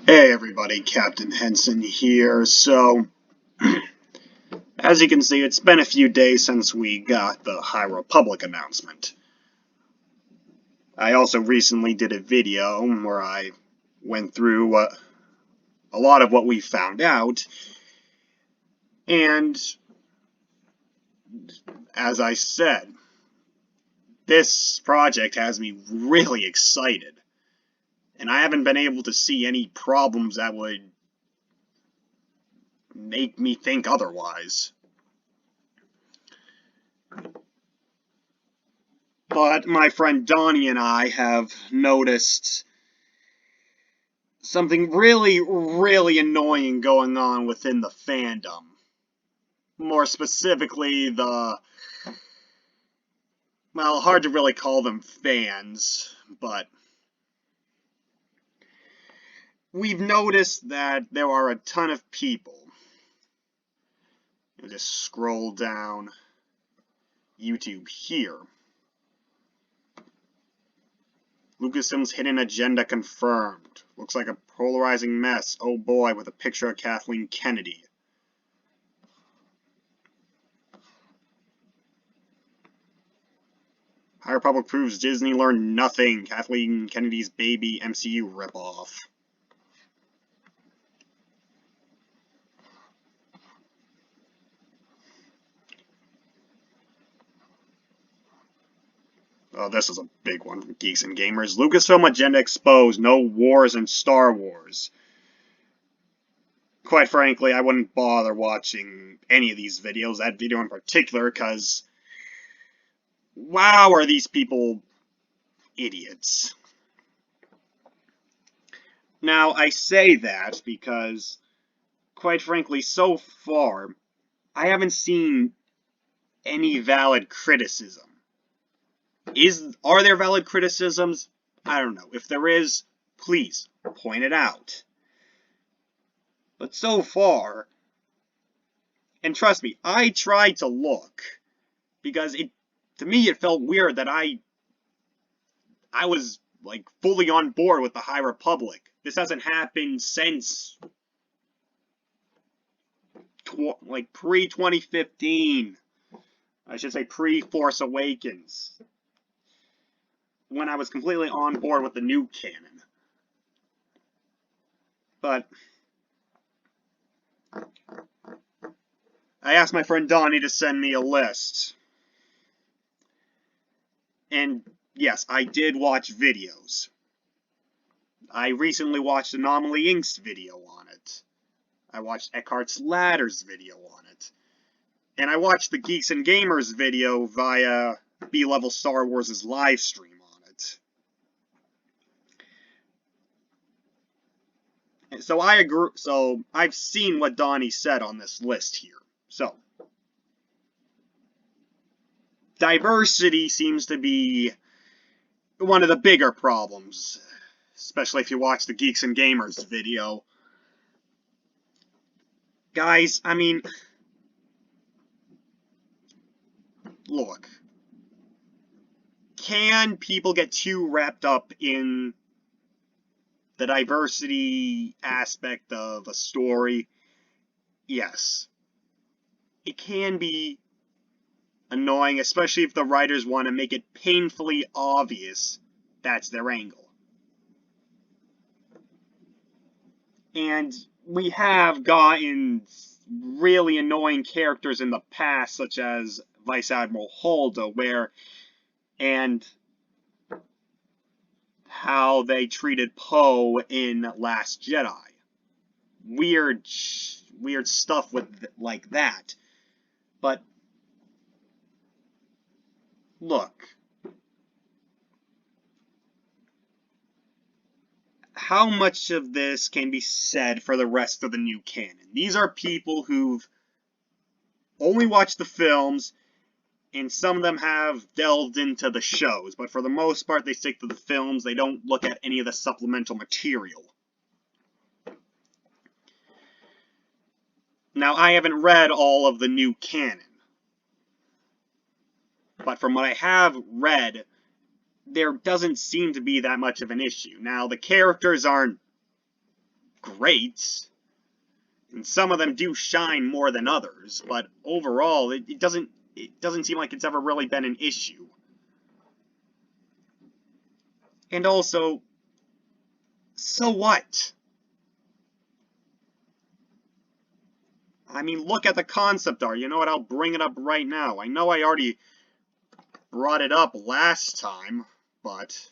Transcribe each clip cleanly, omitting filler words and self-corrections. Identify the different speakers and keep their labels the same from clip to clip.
Speaker 1: Hey everybody, Captain Henson here. So, as you can see, it's been a few days since we got the High Republic announcement. I also recently did a video where I went through a lot of what we found out, and as I said, this project has me really excited, and I haven't been able to see any problems that would make me think otherwise. But my friend Donnie and I have noticed something really annoying going on within the fandom. More specifically, well, hard to really call them fans, but we've noticed that there are a ton of people. You just scroll down YouTube here. Lucasfilm's hidden agenda confirmed. Looks like a polarizing mess. Oh boy, with a picture of Kathleen Kennedy. High Republic proves Disney learned nothing. Kathleen Kennedy's baby MCU ripoff. Oh, this is a big one from Geeks and Gamers. Lucasfilm agenda exposed. No wars in Star Wars. Quite frankly, I wouldn't bother watching any of these videos, that video in particular, because wow, are these people idiots. Now, I say that because, quite frankly, so far, I haven't seen any valid criticism. Are there valid criticisms? I don't know. If there is, please point it out. But so far, and trust me, I tried to look because to me it felt weird that I was like fully on board with the High Republic. This hasn't happened since like pre-2015. I should say pre-Force Awakens, when I was completely on board with the new canon. But I asked my friend Donnie to send me a list. And yes, I did watch videos. I recently watched Anomaly Inc.'s video on it. I watched Eckhart's Ladder's video on it. And I watched the Geeks and Gamers video via B-Level Star Wars' live stream on it. So I agree. So I've seen what Donnie said on this list here. So diversity seems to be one of the bigger problems, especially if you watch the Geeks and Gamers video. Guys, I mean, look, can people get too wrapped up in the diversity aspect of a story? Yes. It can be annoying, especially if the writers want to make it painfully obvious that's their angle. And we have gotten really annoying characters in the past, such as Vice Admiral Holdo, and how they treated Poe in Last Jedi. Weird stuff like that. But look, how much of this can be said for the rest of the new canon? These are people who've only watched the films, and some of them have delved into the shows, but for the most part they stick to the films. They don't look at any of the supplemental material. Now, I haven't read all of the new canon, but from what I have read, there doesn't seem to be that much of an issue. Now, the characters aren't great, and some of them do shine more than others, but overall, it doesn't seem like it's ever really been an issue. And also, so what? I mean, look at the concept art. You know what? I'll bring it up right now. I know I already brought it up last time, but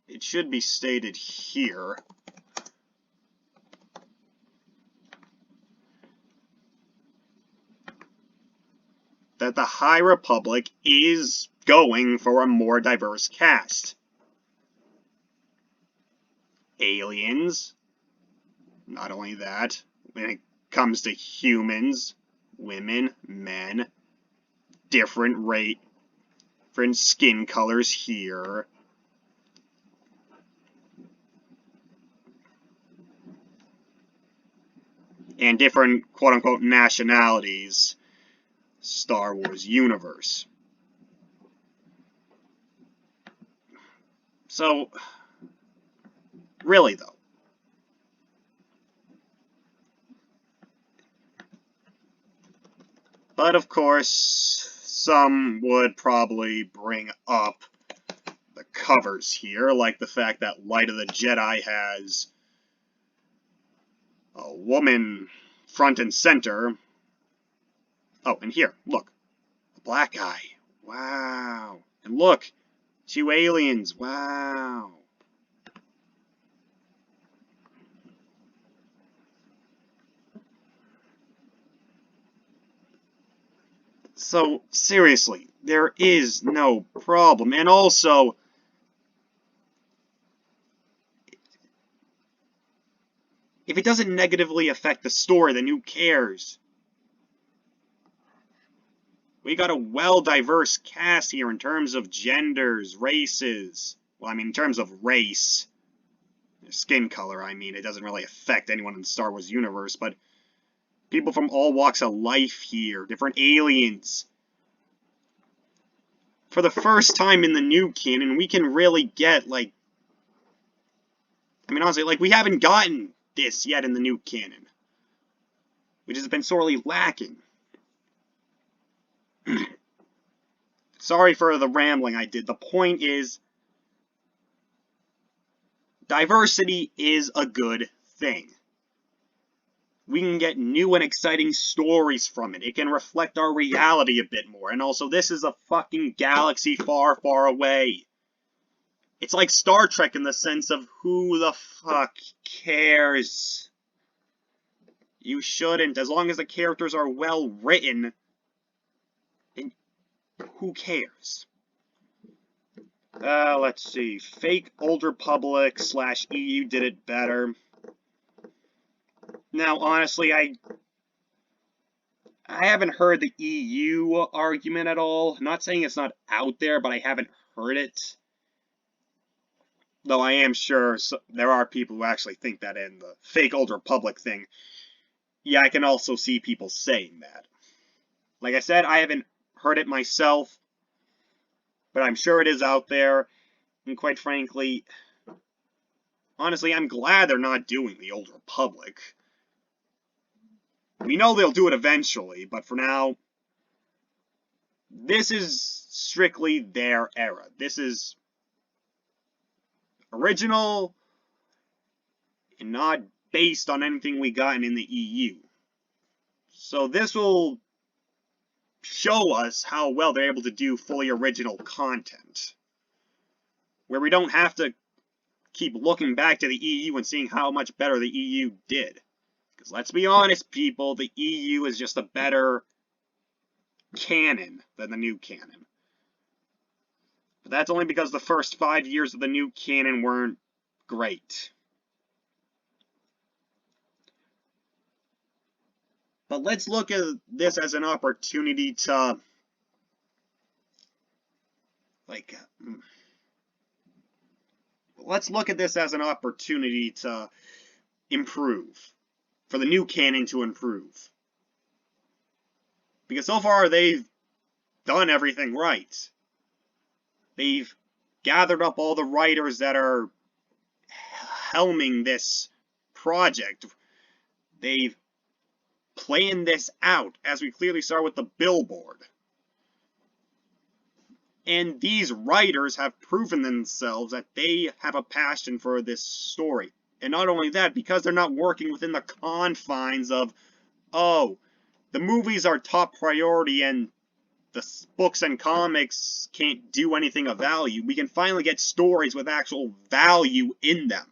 Speaker 1: it should be stated here. That the High Republic is going for a more diverse cast. Aliens. Not only that, when it comes to humans, women, men, different skin colors here. And different quote-unquote nationalities. Star Wars universe. So, really though, but of course, some would probably bring up the covers here, like the fact that Light of the Jedi has a woman front and center. Oh, and here, look, a black guy. Wow. And look, 2 aliens. Wow. So, seriously, there is no problem. And also, if it doesn't negatively affect the story, then who cares? We got a well-diverse cast here in terms of genders, races. Well, I mean, in terms of race. Skin color, I mean. It doesn't really affect anyone in the Star Wars universe, but people from all walks of life here. Different aliens. For the first time in the new canon, we can really get, like... I mean, honestly, like, we haven't gotten this yet in the new canon. Which has been sorely lacking. Sorry for the rambling I did. The point is, diversity is a good thing. We can get new and exciting stories from it. It can reflect our reality a bit more. And also, this is a fucking galaxy far, far away. It's like Star Trek in the sense of who the fuck cares? You shouldn't. As long as the characters are well written, who cares? Let's see. Fake Old Republic / EU did it better. Now, honestly, I haven't heard the EU argument at all. I'm not saying it's not out there, but I haven't heard it. Though I am sure there are people who actually think that in the fake Old Republic thing. Yeah, I can also see people saying that. Like I said, I haven't heard it myself, but I'm sure it is out there. And quite frankly, honestly, I'm glad they're not doing the Old Republic. We know they'll do it eventually, but for now, this is strictly their era. This is original and not based on anything we gotten in the EU. So this will show us how well they're able to do fully original content. Where we don't have to keep looking back to the EU and seeing how much better the EU did. Because let's be honest, people, the EU is just a better canon than the new canon. But that's only because the first 5 years of the new canon weren't great. But let's look at this as an opportunity to, let's look at this as an opportunity to improve. For the new canon to improve. Because so far they've done everything right. They've gathered up all the writers that are helming this project. They've planned this out, as we clearly saw with the billboard. And these writers have proven themselves that they have a passion for this story. And not only that, because they're not working within the confines of, oh, the movies are top priority and the books and comics can't do anything of value, we can finally get stories with actual value in them.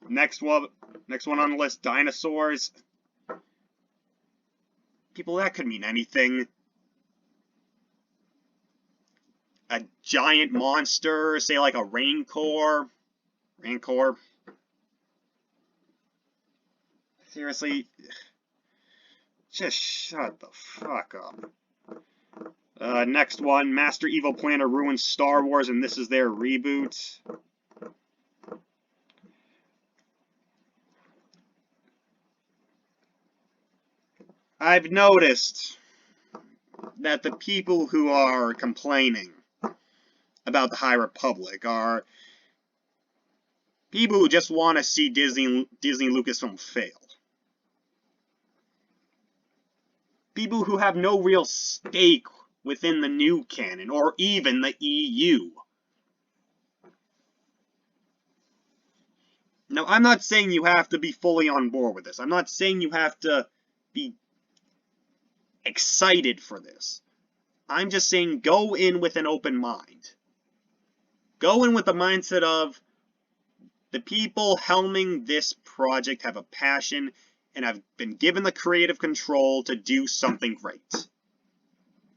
Speaker 1: Next one on the list, dinosaurs. People, that could mean anything. A giant monster, say like a rancor. Seriously, just shut the fuck up. Next one, Master Evil plan to ruin Star Wars, and this is their reboot. I've noticed that the people who are complaining about the High Republic are people who just want to see Disney Lucasfilm fail. People who have no real stake within the new canon, or even the EU. Now, I'm not saying you have to be fully on board with this. I'm not saying you have to be excited for this. I'm just saying go in with an open mind. Go in with the mindset of the people helming this project have a passion and have been given the creative control to do something great.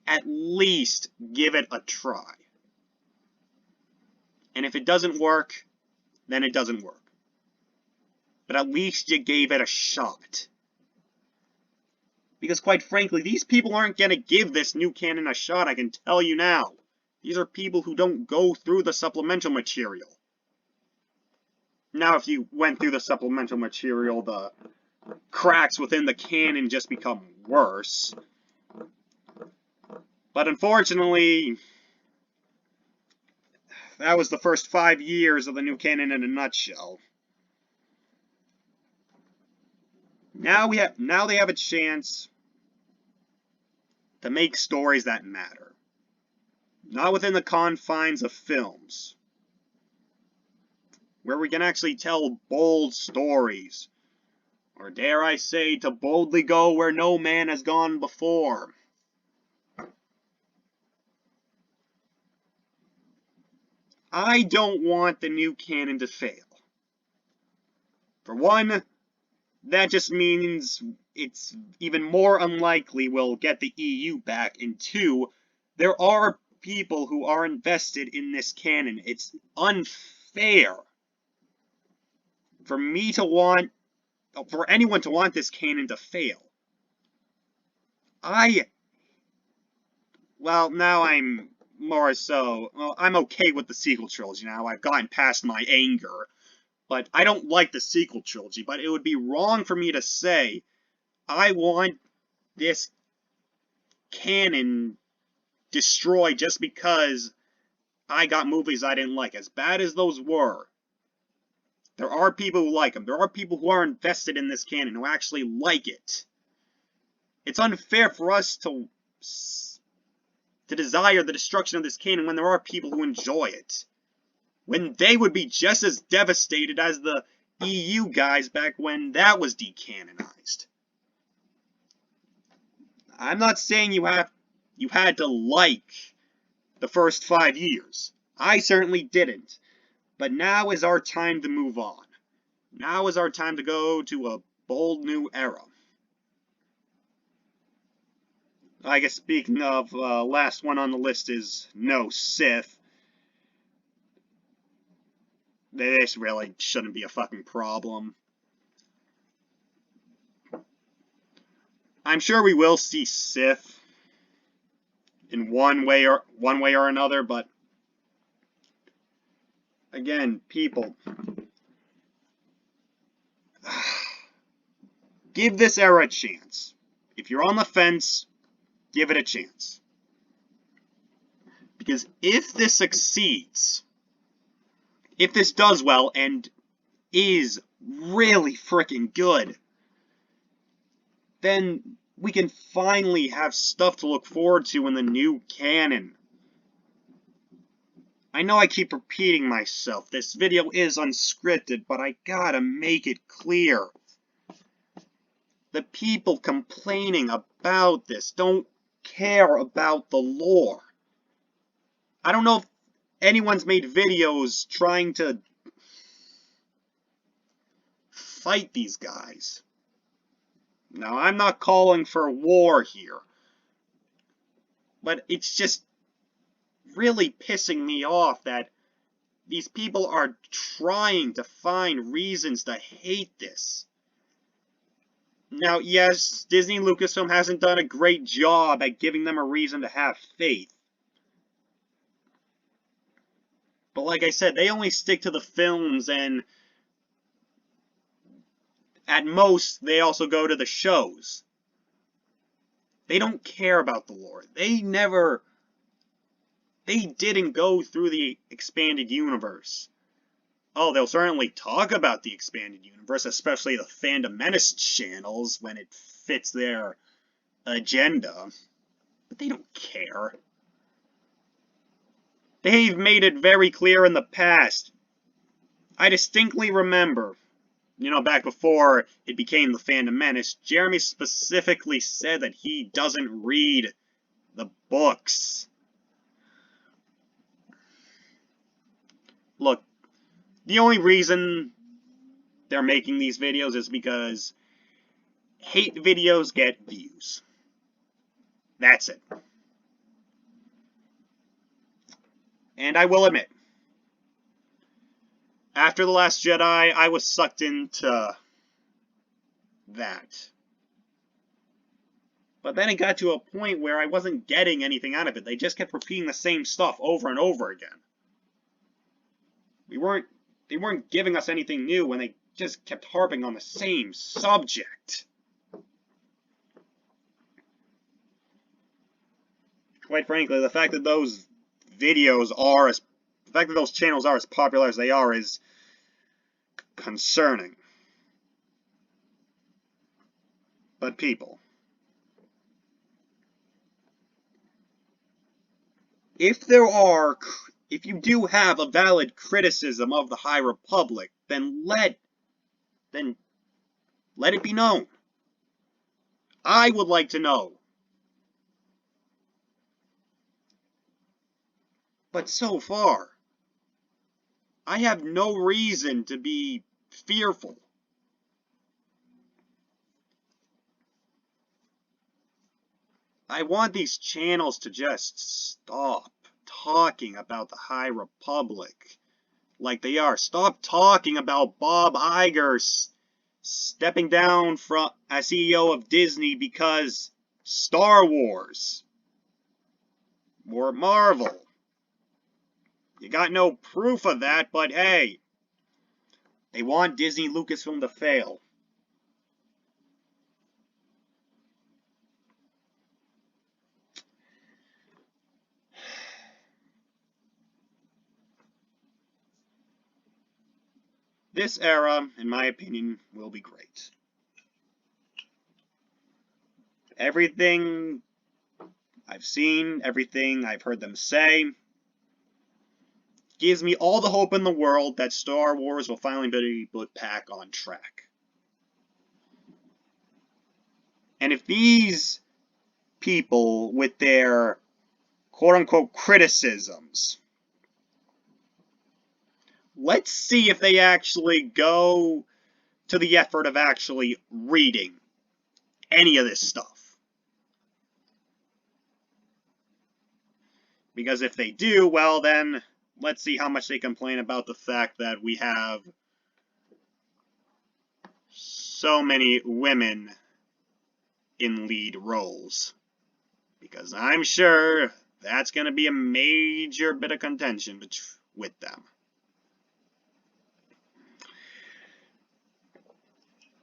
Speaker 1: At least give it a try. And if it doesn't work, then it doesn't work. But at least you gave it a shot. Because quite frankly, these people aren't going to give this new canon a shot, I can tell you now. These are people who don't go through the supplemental material. Now, if you went through the supplemental material, the cracks within the canon just become worse. But unfortunately, that was the first 5 years of the new canon in a nutshell. Now they have a chance to make stories that matter. Not within the confines of films, where we can actually tell bold stories, or dare I say, to boldly go where no man has gone before. I don't want the new canon to fail. For one, that just means it's even more unlikely we'll get the EU back. And two, there are people who are invested in this canon. It's unfair for anyone to want this canon to fail. Now I'm more so, I'm okay with the sequel trilogy now. I've gotten past my anger. But I don't like the sequel trilogy. But it would be wrong for me to say, I want this canon destroyed just because I got movies I didn't like. As bad as those were, there are people who like them. There are people who are invested in this canon, who actually like it. It's unfair for us to desire the destruction of this canon when there are people who enjoy it. When they would be just as devastated as the EU guys back when that was decanonized. I'm not saying you had to like the first 5 years. I certainly didn't. But now is our time to move on. Now is our time to go to a bold new era. I guess speaking of, last one on the list is no Sith. This really shouldn't be a fucking problem. I'm sure we will see Sith in one way or another, but again, people, give this era a chance. If you're on the fence, give it a chance. Because if this succeeds, if this does well and is really freaking good, then we can finally have stuff to look forward to in the new canon. I know I keep repeating myself. This video is unscripted, but I gotta make it clear. The people complaining about this don't care about the lore. I don't know if anyone's made videos trying to fight these guys. Now, I'm not calling for war here, but it's just really pissing me off that these people are trying to find reasons to hate this. Now, yes, Disney Lucasfilm hasn't done a great job at giving them a reason to have faith. But like I said, they only stick to the films, and at most, they also go to the shows. They don't care about the lore. They didn't go through the expanded universe. Oh, they'll certainly talk about the expanded universe, especially the Fandom Menace channels when it fits their agenda. But they don't care. They've made it very clear in the past. I distinctly remember, back before it became the Fandom Menace, Jeremy specifically said that he doesn't read the books. Look, the only reason they're making these videos is because hate videos get views. That's it. And I will admit, after The Last Jedi, I was sucked into that. But then it got to a point where I wasn't getting anything out of it. They just kept repeating the same stuff over and over again. They weren't giving us anything new when they just kept harping on the same subject. Quite frankly, the fact that those channels are as popular as they are is concerning. But people, if you do have a valid criticism of the High Republic, then let it be known. I would like to know. But so far, I have no reason to be fearful. I want these channels to just stop talking about the High Republic like they are. Stop talking about Bob Iger stepping down as CEO of Disney because Star Wars or Marvel. You got no proof of that, but hey, they want Disney Lucasfilm to fail. This era, in my opinion, will be great. Everything I've seen, everything I've heard them say, gives me all the hope in the world that Star Wars will finally be put back on track. And if these people, with their quote-unquote criticisms, let's see if they actually go to the effort of actually reading any of this stuff. Because if they do, well then, let's see how much they complain about the fact that we have so many women in lead roles. Because I'm sure that's going to be a major bit of contention with them.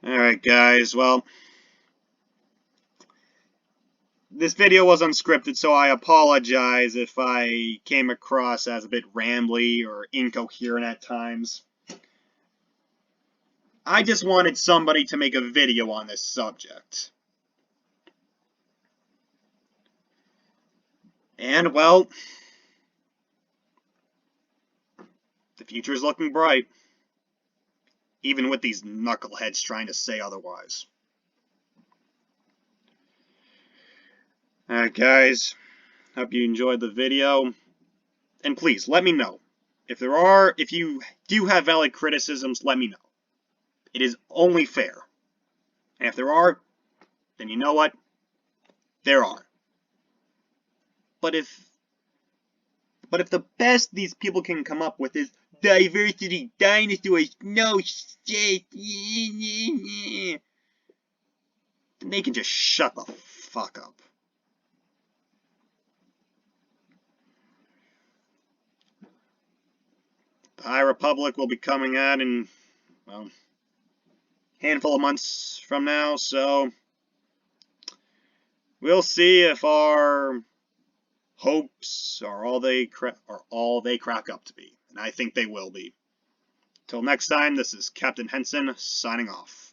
Speaker 1: Alright guys, well, This video was unscripted, so I apologize if I came across as a bit rambly or incoherent at times. I just wanted somebody to make a video on this subject. And, well, the future's looking bright. Even with these knuckleheads trying to say otherwise. Alright, guys. Hope you enjoyed the video. And please, let me know. If you do have valid criticisms, let me know. It is only fair. And if there are, then you know what? There are. But if the best these people can come up with is diversity, dinosaurs, no shit, then they can just shut the fuck up. The High Republic will be coming out in, well, a handful of months from now, so we'll see if our hopes are all they crack up to be. And I think they will be. Till next time, this is Captain Henson, signing off.